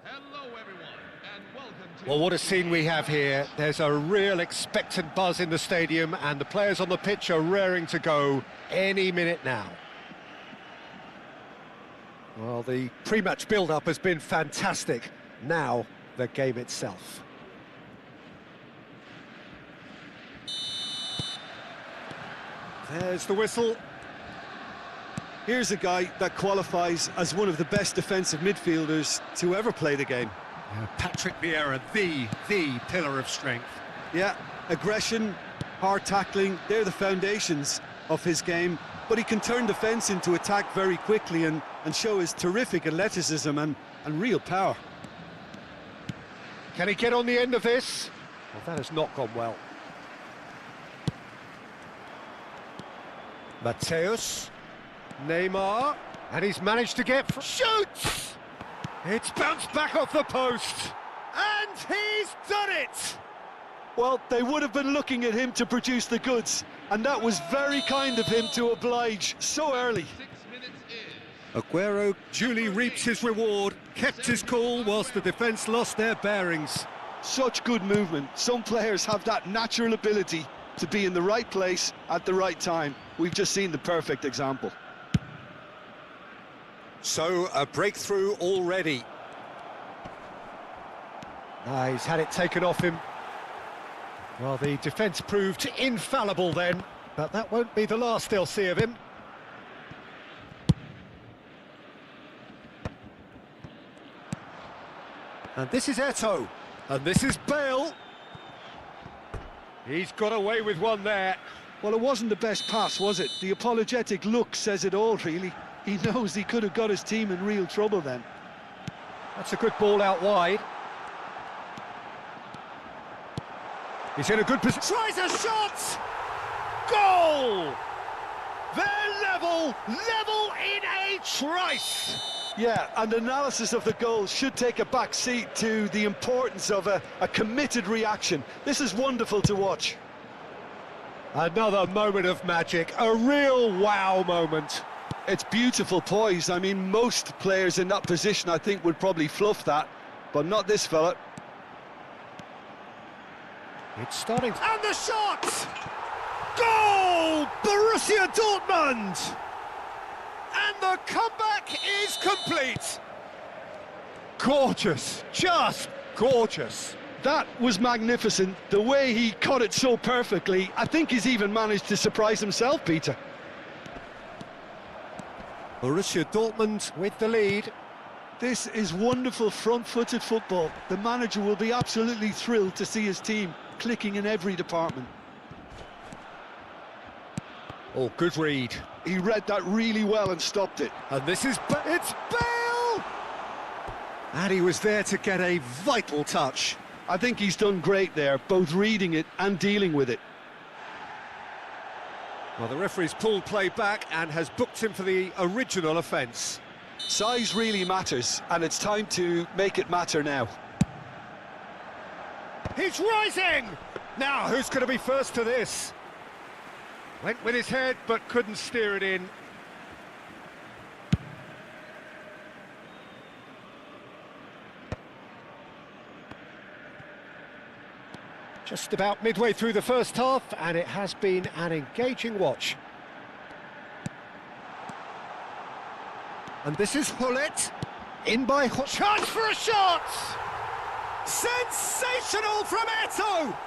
Hello everyone, and welcome to... Well, what a scene we have here. There's a real expectant buzz in the stadium, and the players on the pitch are raring to go any minute now. Well, the pre-match build-up has been fantastic. Now, the game itself. There's the whistle. Here's a guy that qualifies as one of the best defensive midfielders to ever play the game. Patrick Vieira, the pillar of strength. Yeah, aggression, hard tackling, they're the foundations of his game, but he can turn defence into attack very quickly and show his terrific athleticism and real power. Can he get on the end of this? Well, that has not gone well. Mateus, Neymar, and he's managed to get... Shoots! It's bounced back off the post, and he's done it! Well, they would have been looking at him to produce the goods, and that was very kind of him to oblige so early. 6 minutes in. Aguero duly reaps his reward, kept his cool whilst the defence lost their bearings. Such good movement. Some players have that natural ability to be in the right place at the right time. We've just seen the perfect example. So, a breakthrough already. He's had it taken off him. Well, the defence proved infallible then, but that won't be the last they'll see of him. And this is Eto'o, and this is Bale. He's got away with one there. Well, it wasn't the best pass, was it? The apologetic look says it all, really. He knows he could have got his team in real trouble then. That's a good ball out wide. He's in a good position. Tries a shot! Goal! They're level in a trice! Yeah, and analysis of the goal should take a back seat to the importance of a committed reaction. This is wonderful to watch. Another moment of magic, a real wow moment. It's beautiful poise. I mean, most players in that position, I think, would probably fluff that, but not this fella. It's starting. And the shot! Goal! Borussia Dortmund! And the comeback is complete. Gorgeous, just gorgeous. That was magnificent. The way he caught it so perfectly, I think he's even managed to surprise himself, Peter. Borussia Dortmund with the lead. This is wonderful front-footed football. The manager will be absolutely thrilled to see his team clicking in every department. Oh, good read. He read that really well and stopped it. And this is... it's Bale! And he was there to get a vital touch. I think he's done great there, both reading it and dealing with it. Well, the referee's pulled play back and has booked him for the original offence. Size really matters, and it's time to make it matter now. He's rising! Now, who's going to be first to this? Went with his head, but couldn't steer it in. Just about midway through the first half, and it has been an engaging watch. And this is Hullet. In by chance for a shot! Sensational from Eto!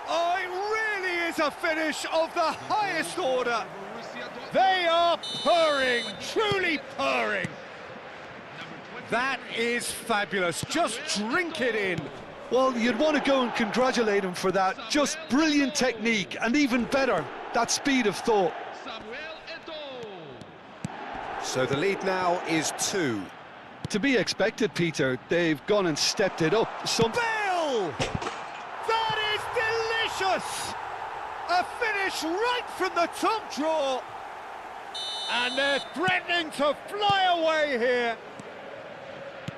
Oh, it really is a finish of the highest order. They are purring, truly purring. That is fabulous. Just drink it in. Well, you'd want to go and congratulate him for that. Just brilliant technique, and even better, that speed of thought. So the lead now is 2. To be expected, Peter. They've gone and stepped it up. Bale! That is delicious! A finish right from the top draw. And they're threatening to fly away here.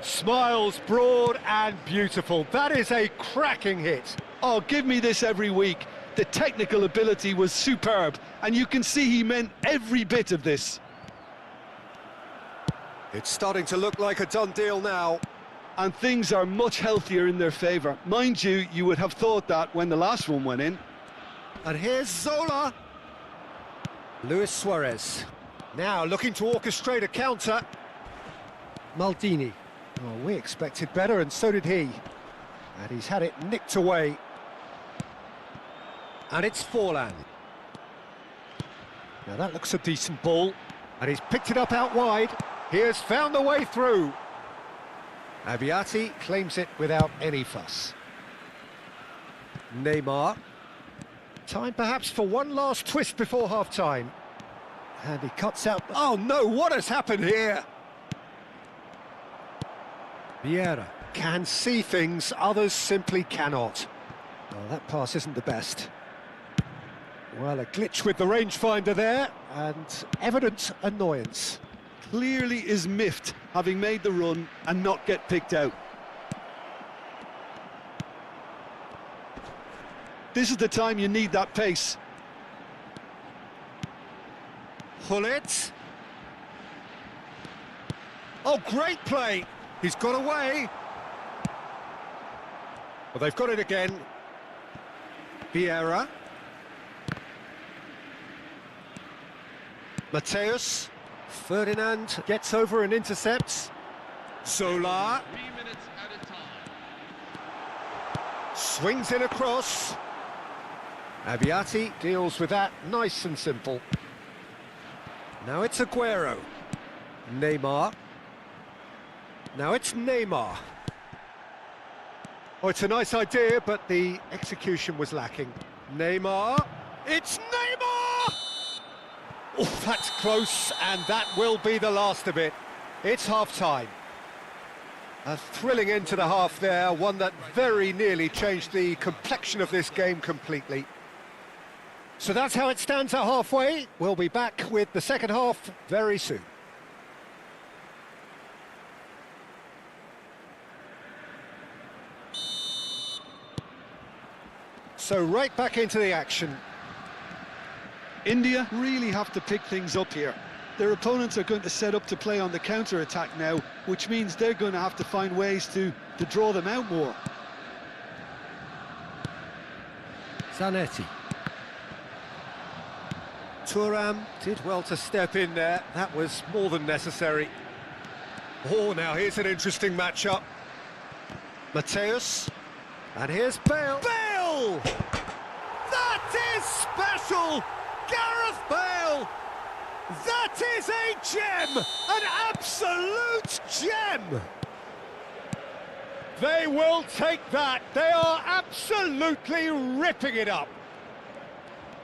Smiles broad and beautiful. That is a cracking hit. Oh, give me this every week. The technical ability was superb, and you can see he meant every bit of this. It's starting to look like a done deal now. And things are much healthier in their favour. Mind you, you would have thought that when the last one went in. And here's Zola. Luis Suarez. Now looking to orchestrate a counter. Maldini. Oh, we expected better, and so did he. And he's had it nicked away. And it's Forlan. Now that looks a decent ball. And he's picked it up out wide. He has found the way through. Abbiati claims it without any fuss. Neymar. Time perhaps for one last twist before half-time. And he cuts out... Oh no, what has happened here? Vieira can see things others simply cannot. Oh, that pass isn't the best. Well, a glitch with the rangefinder there, and evident annoyance. Clearly is miffed, having made the run and not get picked out. This is the time you need that pace. Hullet. Oh, great play. He's got away. Well, they've got it again. Vieira. Mateus. Ferdinand gets over and intercepts. Zola. 3 minutes at a time. Swings in across. Abbiati deals with that nice and simple. Now it's Aguero. Neymar. Now it's Neymar. Oh, it's a nice idea, but the execution was lacking. Neymar. It's Neymar! Oh, that's close, and that will be the last of it. It's half-time. A thrilling end to the half there, one that very nearly changed the complexion of this game completely. So that's how it stands at halfway. We'll be back with the second half very soon. So right back into the action. India really have to pick things up here. Their opponents are going to set up to play on the counter-attack now, which means they're going to have to find ways to draw them out more. Zanetti. Thuram did well to step in there. That was more than necessary. Oh, now here's an interesting matchup. Mateus. And here's Bale. Bale! That is special! Gareth Bale! That is a gem! An absolute gem! They will take that. They are absolutely ripping it up.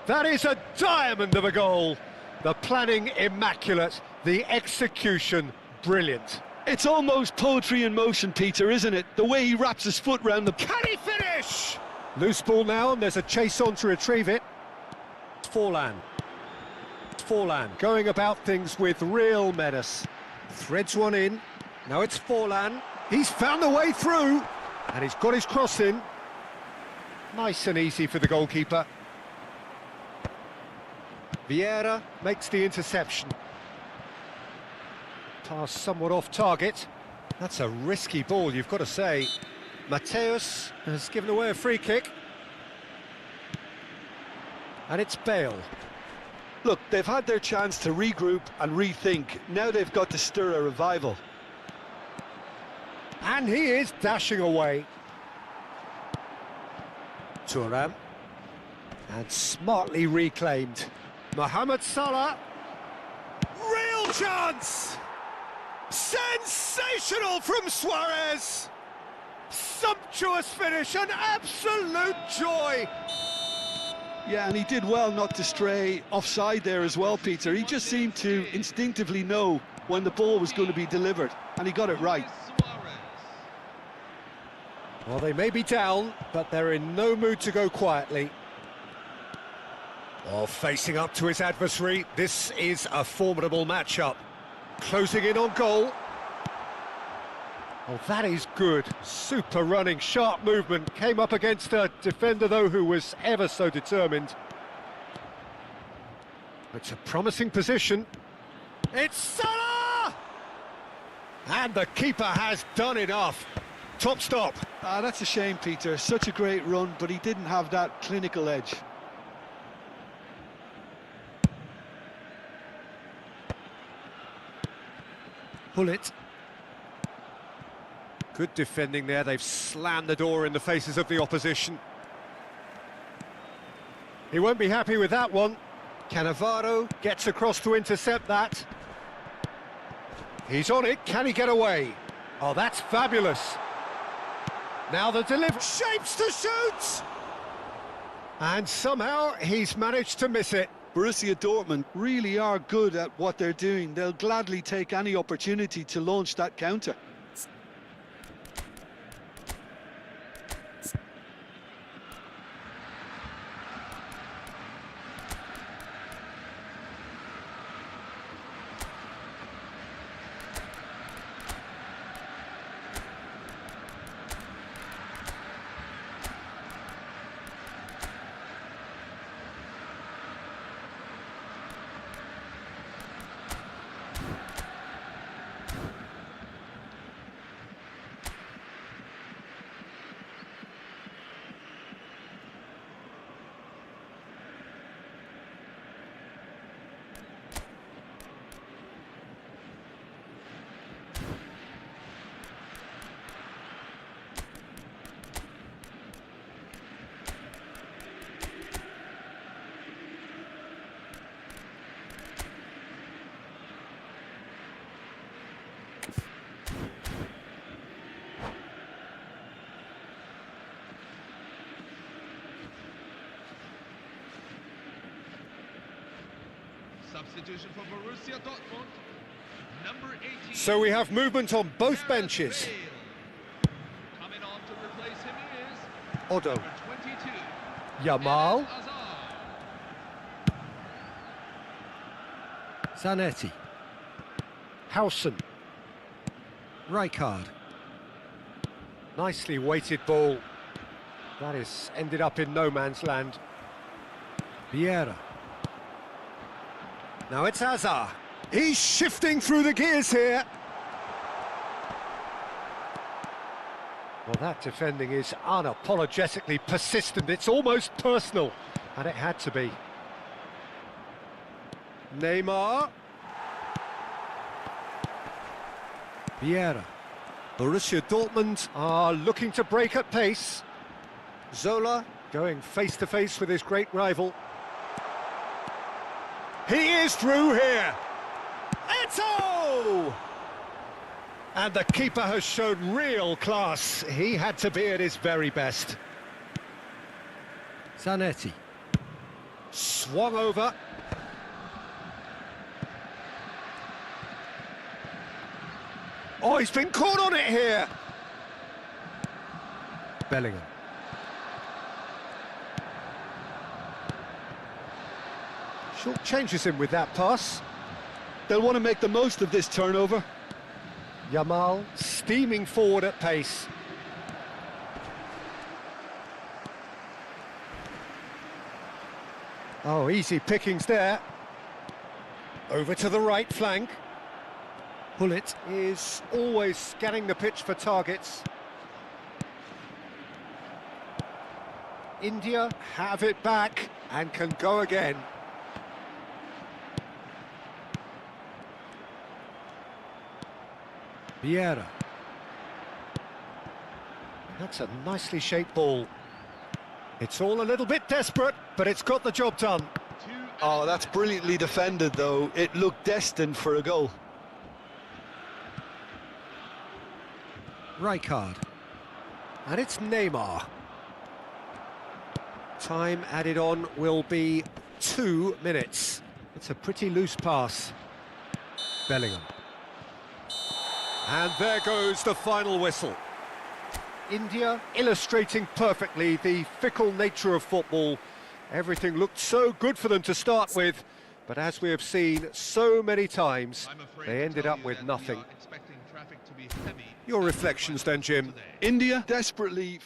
That is a diamond of a goal. The planning immaculate, the execution brilliant. It's almost poetry in motion, Peter, isn't it? The way he wraps his foot round the... Can he finish? Loose ball now, and there's a chase on to retrieve it. Forlan. Forlan going about things with real menace. Threads one in. Now it's Forlan. He's found the way through, and he's got his cross in. Nice and easy for the goalkeeper. Vieira makes the interception. Pass somewhat off target. That's a risky ball, you've got to say. Mateus has given away a free kick. And it's Bale. Look, they've had their chance to regroup and rethink. Now they've got to stir a revival. And he is dashing away. Thuram. And smartly reclaimed. Mohamed Salah. Real chance! Sensational from Suarez! Sumptuous finish, an absolute joy! Yeah, and he did well not to stray offside there as well, Peter. He just seemed to instinctively know when the ball was going to be delivered, and he got it right. Well, they may be down, but they're in no mood to go quietly. Oh, facing up to his adversary, this is a formidable matchup. Closing in on goal. Oh, that is good. Super running, sharp movement. Came up against a defender, though, who was ever so determined. It's a promising position. It's Salah! And the keeper has done enough. Top stop. That's a shame, Peter. Such a great run, but he didn't have that clinical edge. Pull it. Good defending there. They've slammed the door in the faces of the opposition. He won't be happy with that one. Cannavaro gets across to intercept that. He's on it. Can he get away? Oh, that's fabulous. Now the delivery. Shapes to shoot! And somehow he's managed to miss it. Borussia Dortmund really are good at what they're doing. They'll gladly take any opportunity to launch that counter. Substitution for Borussia Dortmund, number 18. So we have movement on both benches. Coming on to replace him is Odo. number 22. Yamal. Hazard. Zanetti. Howson. Rijkaard. Nicely weighted ball. That has ended up in no man's land. Vieira. Now it's Hazard. He's shifting through the gears here. Well, that defending is unapologetically persistent. It's almost personal, and it had to be. Neymar. Vieira. Borussia Dortmund are looking to break at pace. Zola going face-to-face with his great rival. He is through here. Eto'o! And the keeper has shown real class. He had to be at his very best. Zanetti. Swung over. Oh, he's been caught on it here. Bellingham. Short changes him with that pass. They'll want to make the most of this turnover. Yamal steaming forward at pace. Oh, easy pickings there. Over to the right flank. Bullet is always scanning the pitch for targets. India have it back and can go again. Vieira. That's a nicely shaped ball. It's all a little bit desperate, but it's got the job done. Oh, that's brilliantly defended, though. It looked destined for a goal. Rijkaard. And it's Neymar. Time added on will be 2 minutes. It's a pretty loose pass. Bellingham. And there goes the final whistle. India illustrating perfectly the fickle nature of football. Everything looked so good for them to start with, but as we have seen so many times, they ended up with nothing. Your reflections then, Jim? India desperately...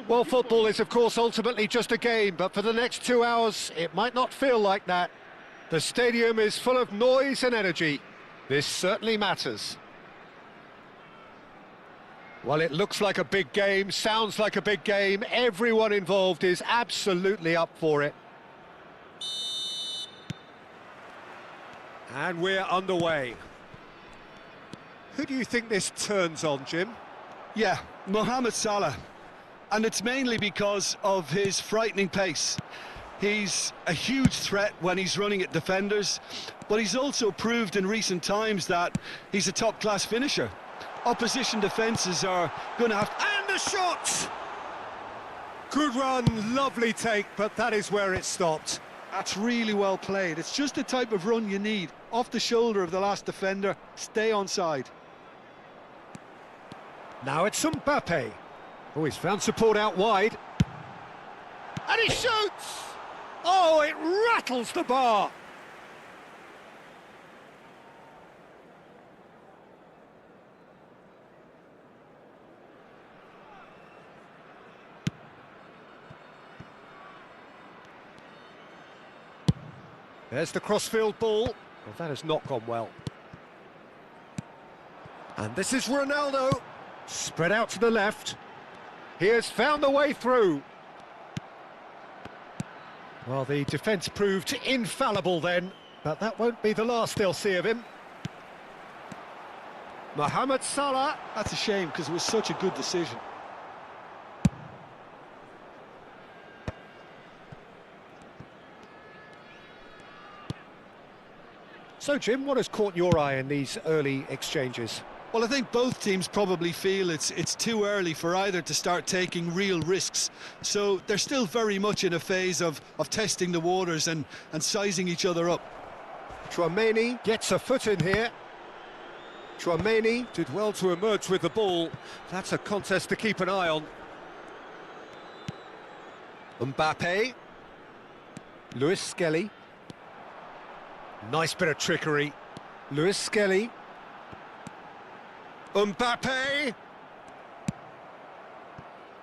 Well, football is, of course, ultimately just a game, but for the next 2 hours, it might not feel like that. The stadium is full of noise and energy. This certainly matters. Well, it looks like a big game, sounds like a big game. Everyone involved is absolutely up for it. And we're underway. Who do you think this turns on, Jim? Yeah, Mohamed Salah. And it's mainly because of his frightening pace. He's a huge threat when he's running at defenders, but he's also proved in recent times that he's a top-class finisher. Opposition defences are going to have to... And the shot! Good run, lovely take, but that is where it stopped. That's really well played. It's just the type of run you need. Off the shoulder of the last defender, stay onside. Now it's Mbappe. Oh, he's found support out wide. And he shoots! Oh, it rattles the bar! There's the crossfield ball. Well, that has not gone well. And this is Ronaldo. Spread out to the left. He has found the way through. Well, the defence proved infallible then, but that won't be the last they'll see of him. Mohamed Salah. That's a shame, because it was such a good decision. So, Jim, what has caught your eye in these early exchanges? Well, I think both teams probably feel it's too early for either to start taking real risks. So they're still very much in a phase of testing the waters and sizing each other up. Chouameni gets a foot in here. Chouameni did well to emerge with the ball. That's a contest to keep an eye on. Mbappe. Lewis Skelly. Nice bit of trickery. Lewis Skelly. Mbappe!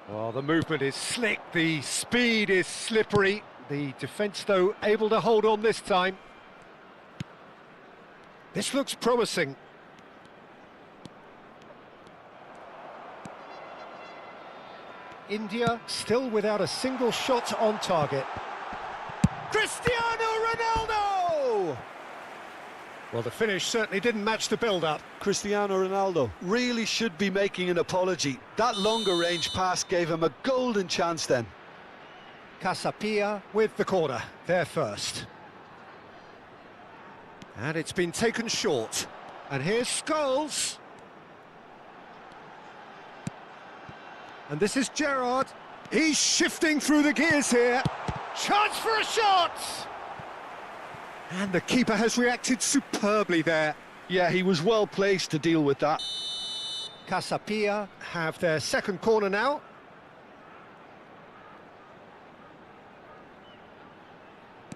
Well, the movement is slick, the speed is slippery. The defence, though, able to hold on this time. This looks promising. India still without a single shot on target. Cristiano Ronaldo! Well, the finish certainly didn't match the build-up. Cristiano Ronaldo really should be making an apology. That longer range pass gave him a golden chance then. Casapia with the corner, there first. And it's been taken short. And here's Scholes. And this is Gerrard. He's shifting through the gears here. Chance for a shot! And the keeper has reacted superbly there. Yeah, he was well placed to deal with that. Casapia have their second corner now.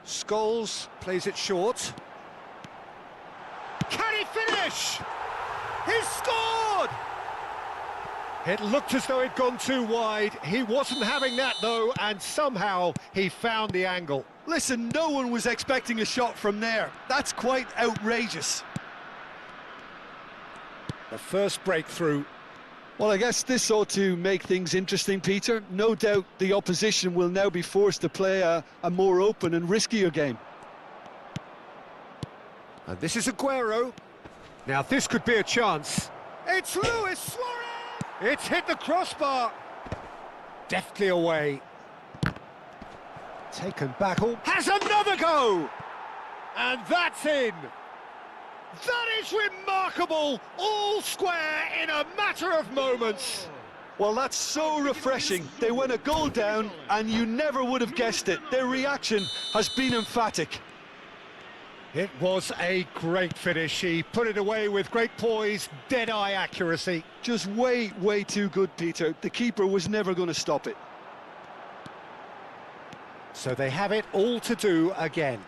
Scholes plays it short. Can he finish? He's scored! It looked as though it'd gone too wide. He wasn't having that, though, and somehow he found the angle. Listen, no one was expecting a shot from there. That's quite outrageous. The first breakthrough. Well, I guess this ought to make things interesting, Peter. No doubt the opposition will now be forced to play a more open and riskier game. And this is Aguero. Now, this could be a chance. It's Luis Suarez! It's hit the crossbar. Deftly away. Taken back. Has another go! And that's in. That is remarkable. All square in a matter of moments. Well, that's so refreshing. They went a goal down and you never would have guessed it. Their reaction has been emphatic. It was a great finish. He put it away with great poise, dead-eye accuracy. Just way too good, Peter. The keeper was never going to stop it. So they have it all to do again.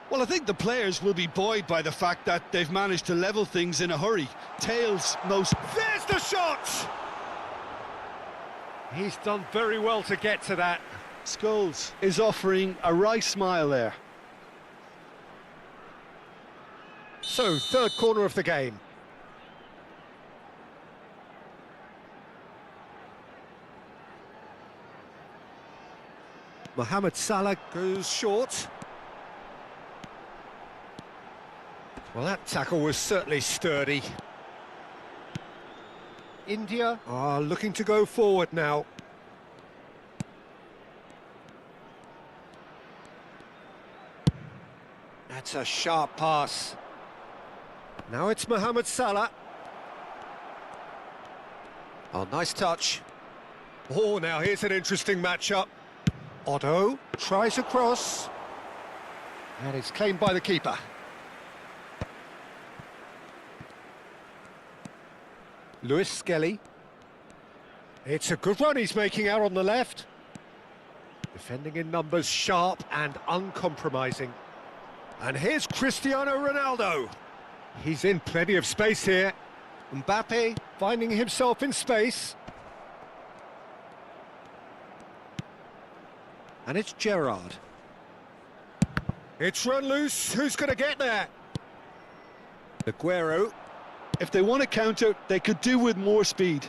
Well, I think the players will be buoyed by the fact that they've managed to level things in a hurry. Tails most... There's the shot! He's done very well to get to that. Scholes is offering a wry smile there. So, third corner of the game. Mohamed Salah goes short. Well, that tackle was certainly sturdy. India are looking to go forward now. That's a sharp pass. Now it's Mohamed Salah. Oh, nice touch. Oh, now here's an interesting matchup. Otto tries a cross. And it's claimed by the keeper. Lewis Skelly. It's a good run he's making out on the left. Defending in numbers, sharp and uncompromising. And here's Cristiano Ronaldo. He's in plenty of space here. Mbappe finding himself in space. And it's Gerrard. It's run loose. Who's going to get there? Aguero. If they want to counter, they could do with more speed.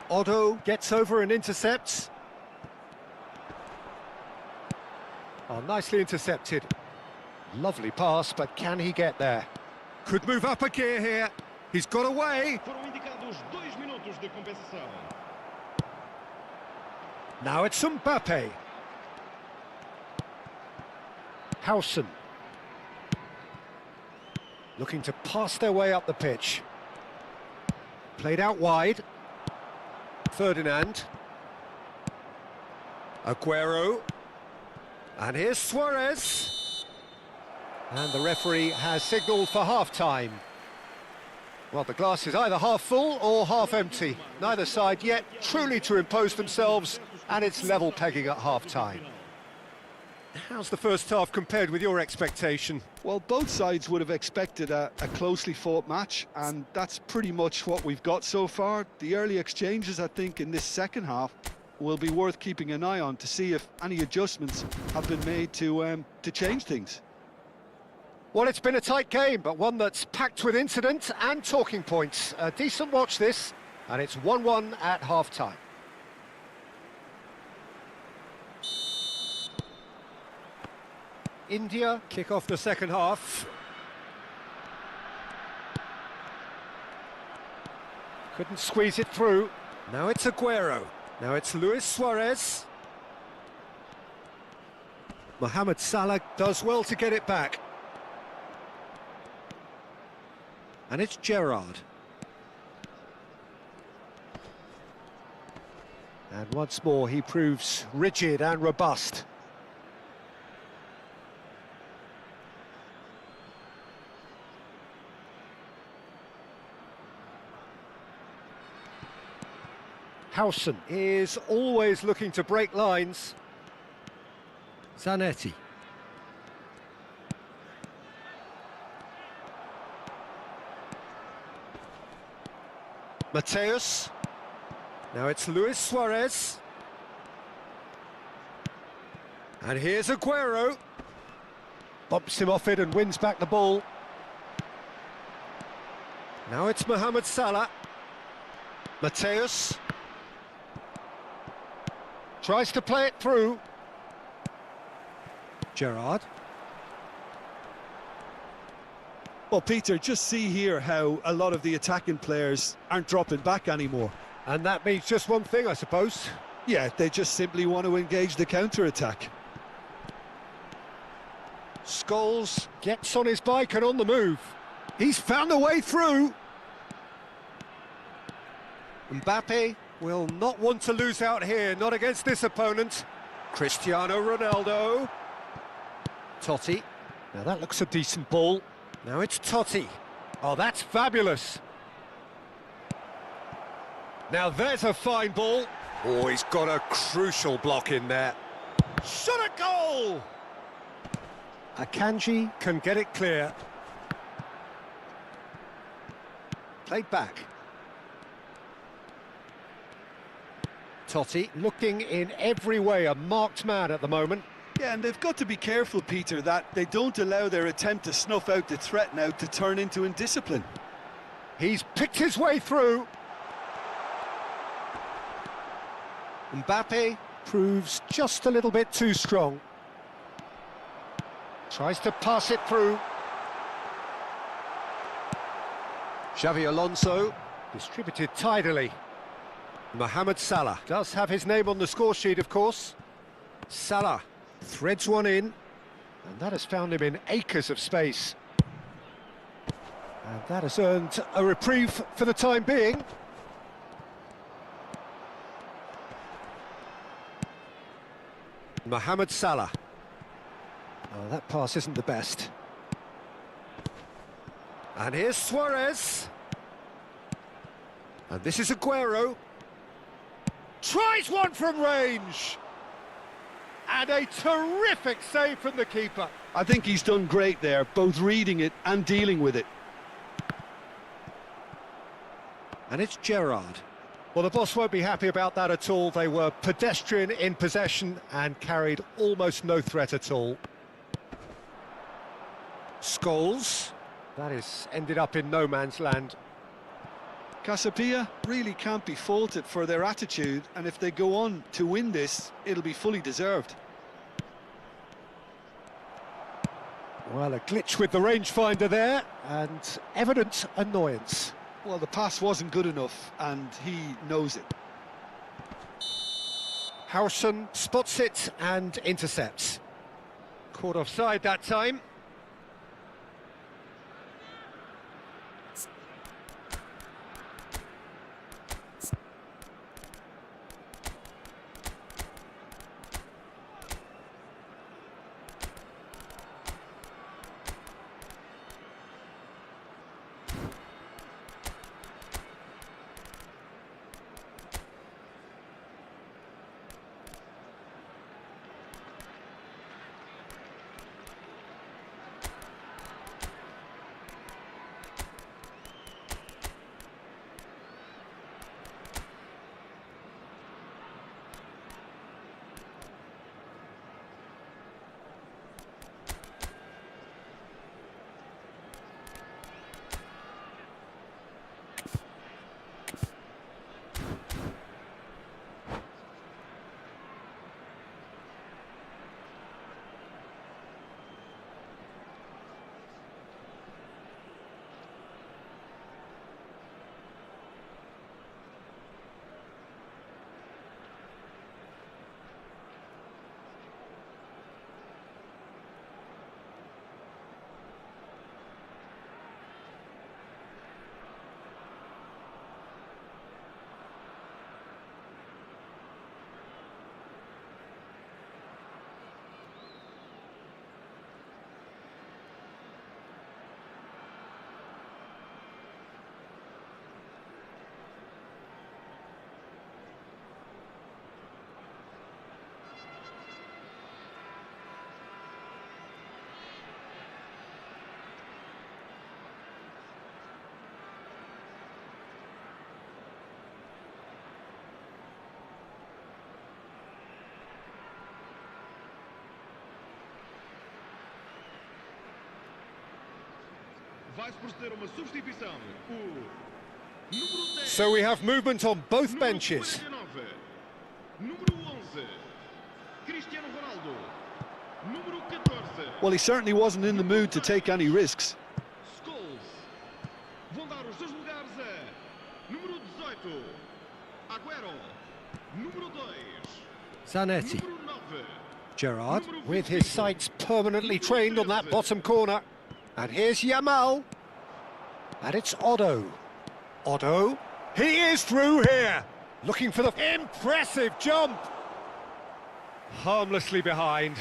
Otto gets over and intercepts. Oh, nicely intercepted. Lovely pass, but can he get there? Could move up a gear here. He's got away. Now it's Mbappe. Howson. Looking to pass their way up the pitch. Played out wide. Ferdinand. Aguero. And here's Suarez. And the referee has signalled for half-time. Well, the glass is either half full or half empty. Neither side yet truly to impose themselves, and it's level pegging at half-time. How's the first half compared with your expectation? Well, both sides would have expected a closely fought match, and that's pretty much what we've got so far. The early exchanges, I think, in this second half will be worth keeping an eye on to see if any adjustments have been made to change things. Well, it's been a tight game, but one that's packed with incident and talking points. A decent watch this, and it's 1-1 at half-time. India kick off the second half. Couldn't squeeze it through. Now it's Aguero. Now it's Luis Suarez. Mohamed Salah does well to get it back. And it's Gerrard. And once more he proves rigid and robust. Howson is always looking to break lines. Zanetti. Mateus. Now it's Luis Suarez. And here's Aguero. Bumps him off it and wins back the ball. Now it's Mohamed Salah. Mateus. Tries to play it through. Gerrard. Well, Peter, just see here how a lot of the attacking players aren't dropping back anymore. And that means just one thing, I suppose. Yeah, they just simply want to engage the counter-attack. Scholes gets on his bike and on the move. He's found a way through. Mbappe will not want to lose out here, not against this opponent. Cristiano Ronaldo. Totti. Now that looks a decent ball. Now it's Totti. Oh, that's fabulous. Now there's a fine ball. Oh, he's got a crucial block in there. Shot a goal! Akanji can get it clear. Played back. Totti looking in every way a marked man at the moment. Yeah, and they've got to be careful, Peter, that they don't allow their attempt to snuff out the threat now to turn into indiscipline. He's picked his way through. Mbappe proves just a little bit too strong. Tries to pass it through. Xavi Alonso distributed tidily. Mohamed Salah does have his name on the score sheet, of course. Salah threads one in, and that has found him in acres of space. And that has earned a reprieve for the time being. Mohamed Salah. Oh, that pass isn't the best. And here's Suarez. And this is Aguero. Tries one from range. And a terrific save from the keeper. I think he's done great there, both reading it and dealing with it. And it's Gerrard. Well, the boss won't be happy about that at all. They were pedestrian in possession and carried almost no threat at all. Scholes. That is ended up in no man's land. Casapia really can't be faulted for their attitude, and if they go on to win this, it'll be fully deserved. Well, a glitch with the rangefinder there, and evident annoyance. Well, the pass wasn't good enough, and he knows it. Howson spots it and intercepts. Caught offside that time. Vai-se proceder uma substituição. O número 10. So we have movement on both benches. Número 11. Cristiano Ronaldo. Número 14. Well, he certainly wasn't in the mood to take any risks. Scholes. Vão dar os seus lugares a número 18. Aguero. Número 2. Zanetti. Número 9. Gerrard with his sights permanently trained on that bottom corner. And here's Yamal. And it's Otto. Otto. He is through here. Looking for the impressive jump. Harmlessly behind.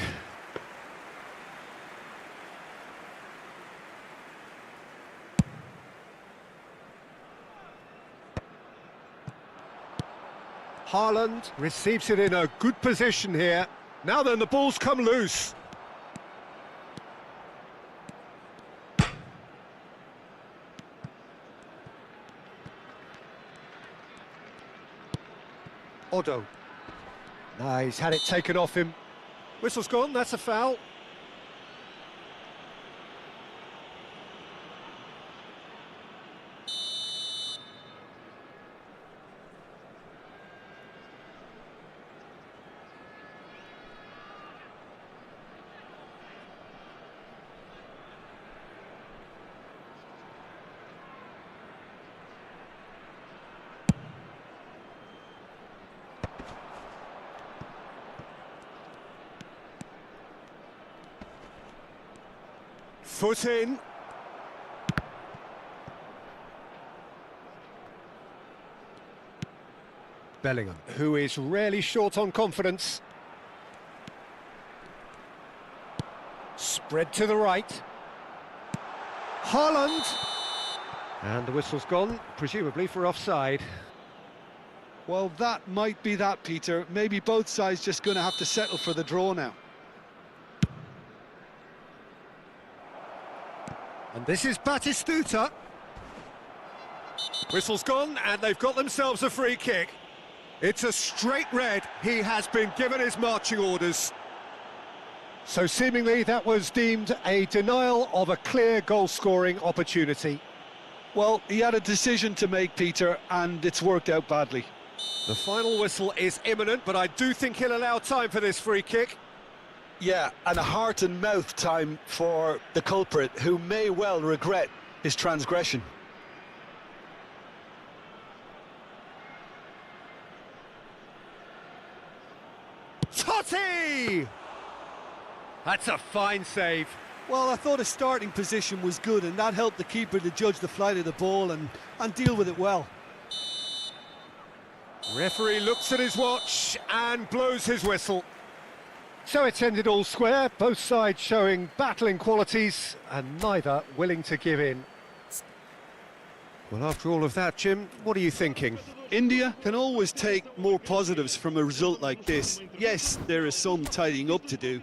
Haaland receives it in a good position here. Now then, the ball's come loose. Otto. Nah, he's had it taken off him. Whistle's gone, that's a foul. Foot in. Bellingham, who is rarely short on confidence. Spread to the right. Haaland. And the whistle's gone, presumably for offside. Well, that might be that, Peter. Maybe both sides just going to have to settle for the draw now. And this is Batistuta. Whistle's gone, and they've got themselves a free kick. It's a straight red. He has been given his marching orders. So seemingly that was deemed a denial of a clear goal-scoring opportunity. Well, he had a decision to make, Peter, and it's worked out badly. The final whistle is imminent, but I do think he'll allow time for this free kick. Yeah, and a heart and mouth time for the culprit, who may well regret his transgression. Totti! That's a fine save. Well, I thought his starting position was good, and that helped the keeper to judge the flight of the ball and deal with it well. Referee looks at his watch and blows his whistle. So it's ended all square, both sides showing battling qualities and neither willing to give in. Well, after all of that, Jim, what are you thinking? India can always take more positives from a result like this. Yes, there is some tidying up to do.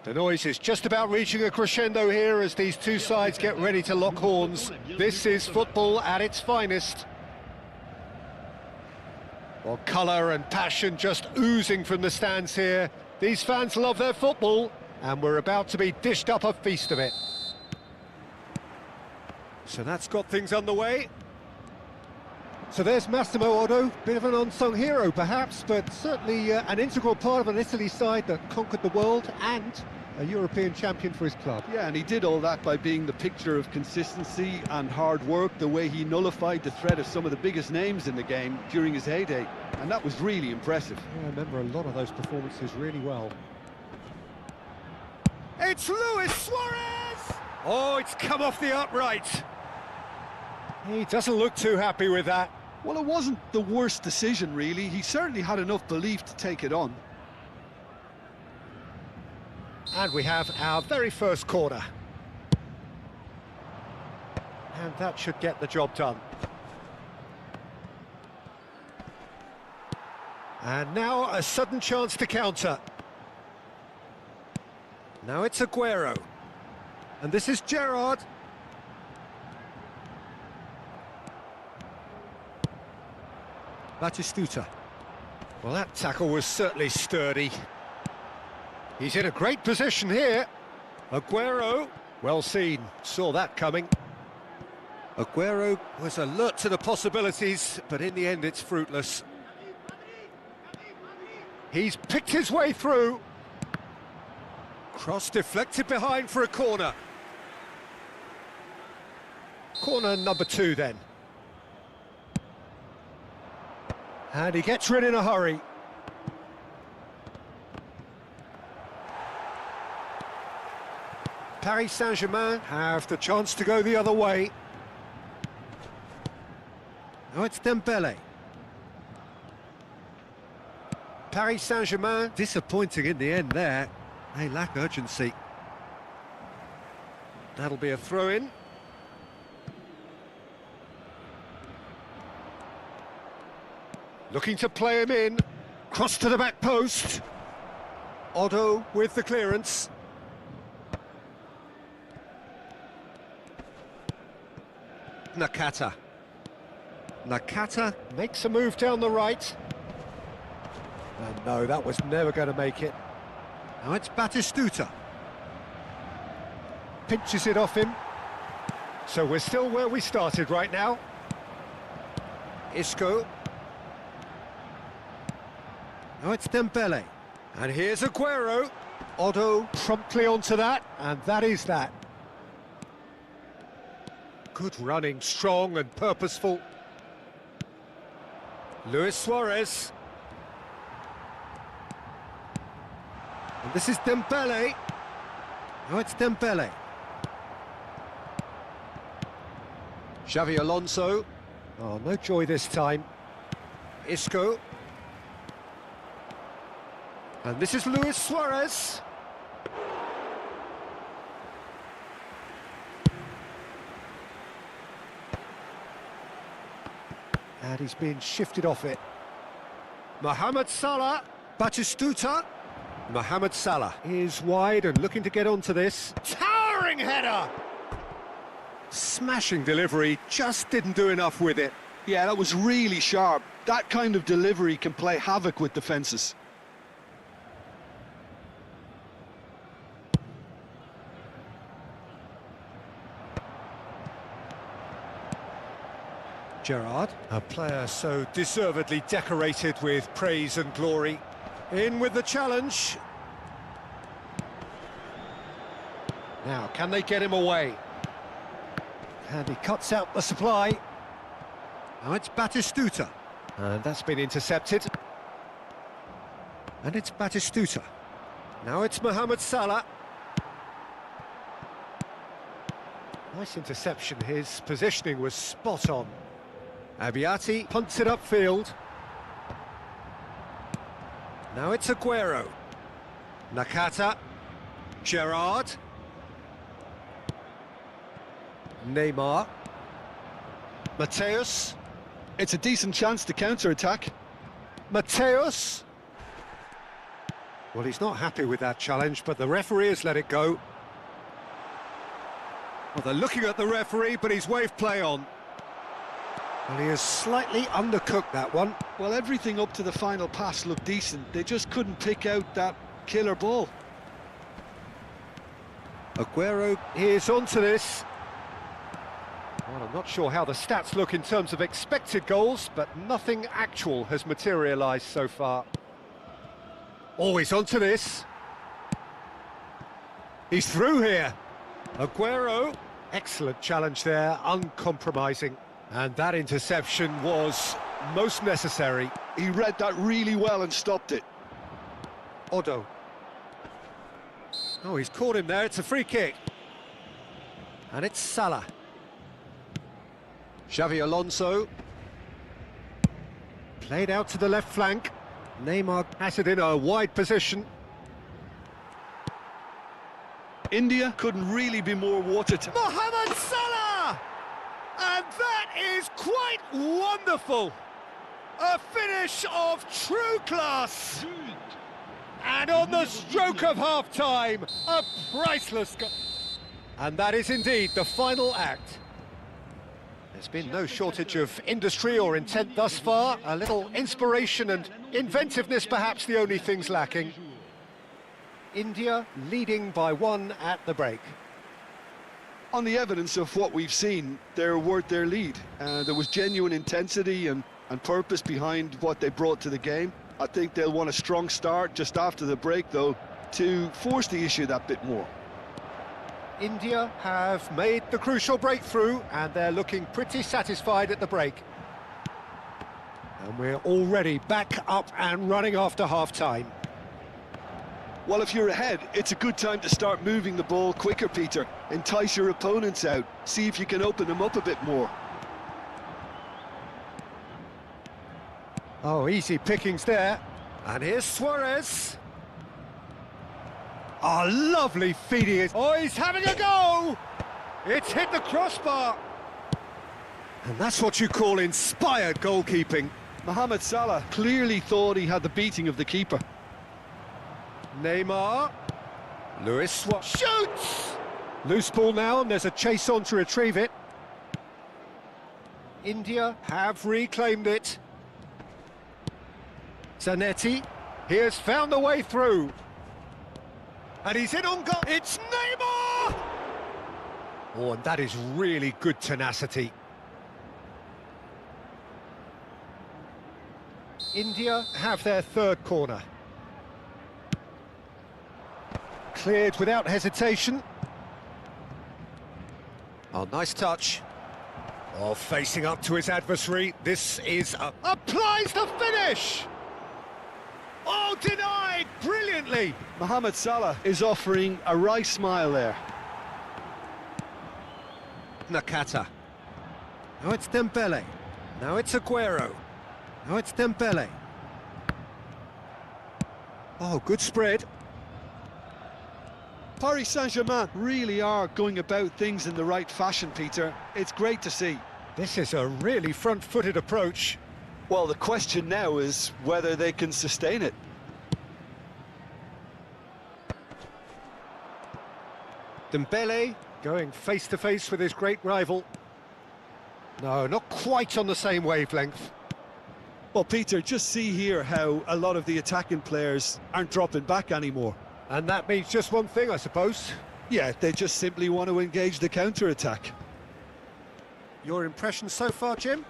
The noise is just about reaching a crescendo here as these two sides get ready to lock horns. This is football at its finest. Well, colour and passion just oozing from the stands here. These fans love their football, and we're about to be dished up a feast of it. So that's got things underway. So there's Massimo Otto, bit of an unsung hero perhaps, but certainly an integral part of an Italy side that conquered the world and a European champion for his club. Yeah, and he did all that by being the picture of consistency and hard work, the way he nullified the threat of some of the biggest names in the game during his heyday, and that was really impressive. Yeah, I remember a lot of those performances really well. It's Luis Suarez! Oh, it's come off the upright. He doesn't look too happy with that. Well, it wasn't the worst decision, really. He certainly had enough belief to take it on. And we have our very first corner. And that should get the job done. And now a sudden chance to counter. Now it's Aguero. And this is Gerrard. Batistuta. Well, that tackle was certainly sturdy. He's in a great position here. Aguero, well seen, saw that coming. Aguero was alert to the possibilities, but in the end it's fruitless. He's picked his way through. Cross deflected behind for a corner. Corner number 2 then. And he gets rid in a hurry. Paris Saint-Germain have the chance to go the other way. Now it's Dembele. Paris Saint-Germain, disappointing in the end there. They lack urgency. That'll be a throw-in. Looking to play him in. Cross to the back post. Otto with the clearance. Nakata. Nakata makes a move down the right. And no, that was never going to make it. Now it's Batistuta. Pinches it off him. So we're still where we started right now. Isco. Now it's Dembele. And here's Aguero. Otto promptly onto that, and that is that. Good running, strong and purposeful. Luis Suarez. And this is Dembele. Now it's Dembele. Xavi Alonso. Oh, no joy this time. Isco. And this is Luis Suarez. And he's being shifted off it. Mohamed Salah. Batistuta. Mohamed Salah is wide and looking to get onto this. Towering header! Smashing delivery, just didn't do enough with it. Yeah, that was really sharp. That kind of delivery can play havoc with defences. Gerrard, a player so deservedly decorated with praise and glory. In with the challenge. Now, can they get him away? And he cuts out the supply. Now it's Batistuta. And that's been intercepted. And it's Batistuta. Now it's Mohamed Salah. Nice interception, his positioning was spot on. Abiati punts it upfield. Now it's Aguero. Nakata. Gerrard. Neymar. Mateus. It's a decent chance to counter-attack. Mateus. Well, he's not happy with that challenge, but the referee has let it go. Well, they're looking at the referee, but he's waved play on. Well, he has slightly undercooked that one. Well, everything up to the final pass looked decent. They just couldn't pick out that killer ball. Aguero is onto this. Well, I'm not sure how the stats look in terms of expected goals, but nothing actual has materialised so far. Oh, he's onto this. He's through here. Aguero, excellent challenge there, uncompromising. And that interception was most necessary. He read that really well and stopped it. Otto. Oh, he's caught him there, it's a free kick. And it's Salah. Xavi Alonso. Played out to the left flank. Neymar has it in a wide position. India couldn't really be more watertight. Mohamed Salah! And that is quite wonderful. A finish of true class. And on the stroke of half-time, a priceless goal. And that is indeed the final act. There's been no shortage of industry or intent thus far. A little inspiration and inventiveness, perhaps the only things lacking. India leading by 1 at the break. On the evidence of what we've seen, they're worth their lead. There was genuine intensity and purpose behind what they brought to the game. I think they'll want a strong start just after the break, though, to force the issue that bit more. India have made the crucial breakthrough and they're looking pretty satisfied at the break. And we're already back up and running after half-time. Well, if you're ahead, it's a good time to start moving the ball quicker, Peter. Entice your opponents out. See if you can open them up a bit more. Oh, easy pickings there. And here's Suarez. Oh, lovely feeding it. Oh, he's having a go! It's hit the crossbar. And that's what you call inspired goalkeeping. Mohamed Salah clearly thought he had the beating of the keeper. Neymar. Luis Suarez shoots! Loose ball now, and there's a chase on to retrieve it. India have reclaimed it. Zanetti, he has found the way through. And he's in on goal. It's Neymar! Oh, and that is really good tenacity. India have their third corner. Cleared without hesitation. Oh, nice touch. Oh, facing up to his adversary. This is applies the finish! Oh, denied brilliantly. Mohamed Salah is offering a wry smile there. Nakata. Now it's Dembele. Now it's Aguero. Now it's Dembele. Oh, good spread. Paris Saint-Germain really are going about things in the right fashion, Peter. It's great to see. This is a really front-footed approach. Well, the question now is whether they can sustain it. Dembele going face-to-face with his great rival. No, not quite on the same wavelength. Well, Peter, just see here how a lot of the attacking players aren't dropping back anymore. And that means just one thing, I suppose. Yeah, they just simply want to engage the counter-attack. Your impression so far, Jim?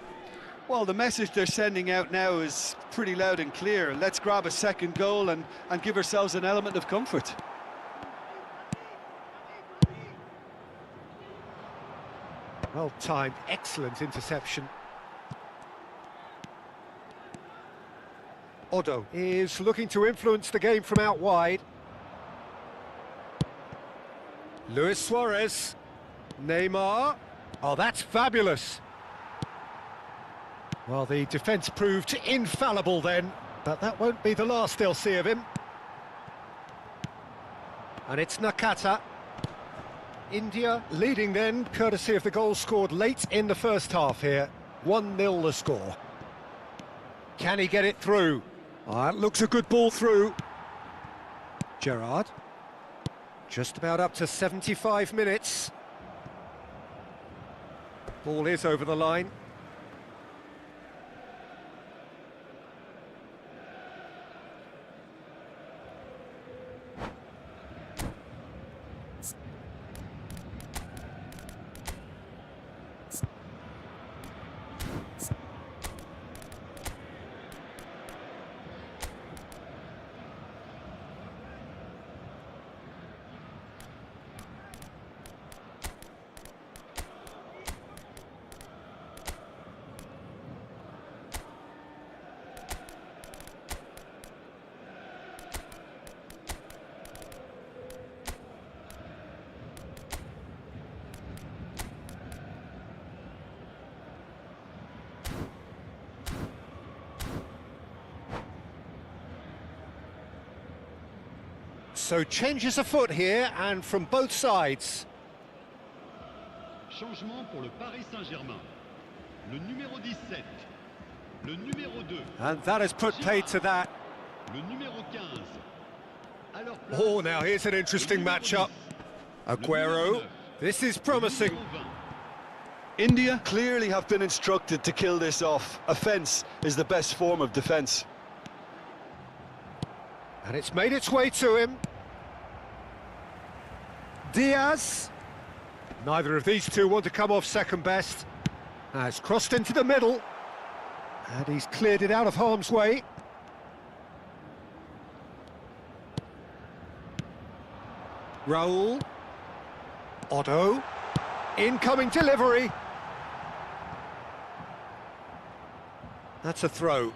Well, the message they're sending out now is pretty loud and clear. Let's grab a second goal and give ourselves an element of comfort. Well timed, excellent interception. Odo is looking to influence the game from out wide. Luis Suarez. Neymar. Oh, that's fabulous. Well, the defence proved infallible then, but that won't be the last they'll see of him. And it's Nakata. India leading then, courtesy of the goal scored late in the first half here. 1-0 the score. Can he get it through? Oh, it looks a good ball through. Gerrard. Just about up to 75 minutes. Ball is over the line. So changes afoot here, and from both sides. Changement pour le Paris Saint-Germain. Le numéro 17. Le numéro 2. And that has put paid to that. Le numéro 15. Oh, now here's an interesting matchup. Aguero. This is promising. India clearly have been instructed to kill this off. Offence is the best form of defence. And it's made its way to him. Diaz. Neither of these two want to come off second best. Has crossed into the middle. And he's cleared it out of harm's way. Raul. Otto. Incoming delivery. That's a throw.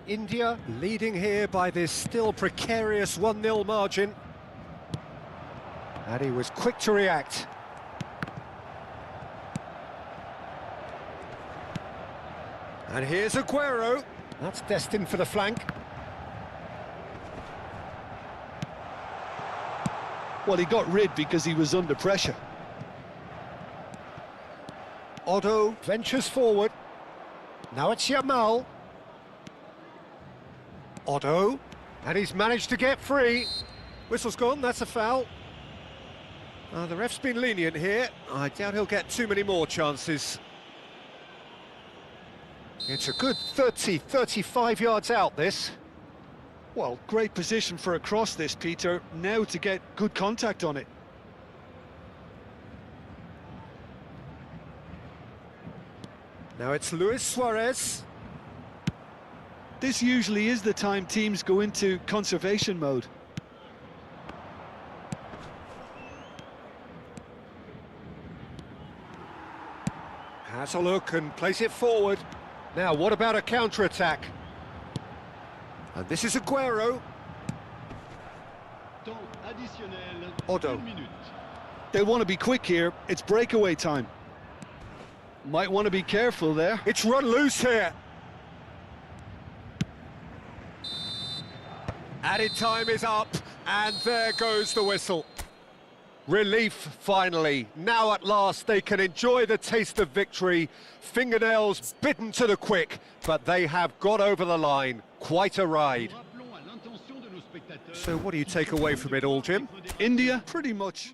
India leading here by this still precarious 1-0 margin. And he was quick to react. And here's Aguero. That's destined for the flank. Well, he got rid because he was under pressure. Otto ventures forward. Now it's Yamal. Otto, and he's managed to get free. Whistle's gone, that's a foul. The ref's been lenient here. I doubt he'll get too many more chances. It's a good 35 yards out, this. Well, great position for a cross this, Peter. Now to get good contact on it. Now it's Luis Suarez. This usually is the time teams go into conservation mode. Has a look and plays it forward. Now, what about a counter-attack? And this is Aguero. Otto. They want to be quick here. It's breakaway time. Might want to be careful there. It's run loose here. Added time is up, and there goes the whistle. Relief, finally. Now at last they can enjoy the taste of victory. Fingernails bitten to the quick, but they have got over the line. Quite a ride. So what do you take away from it all, Jim? India pretty much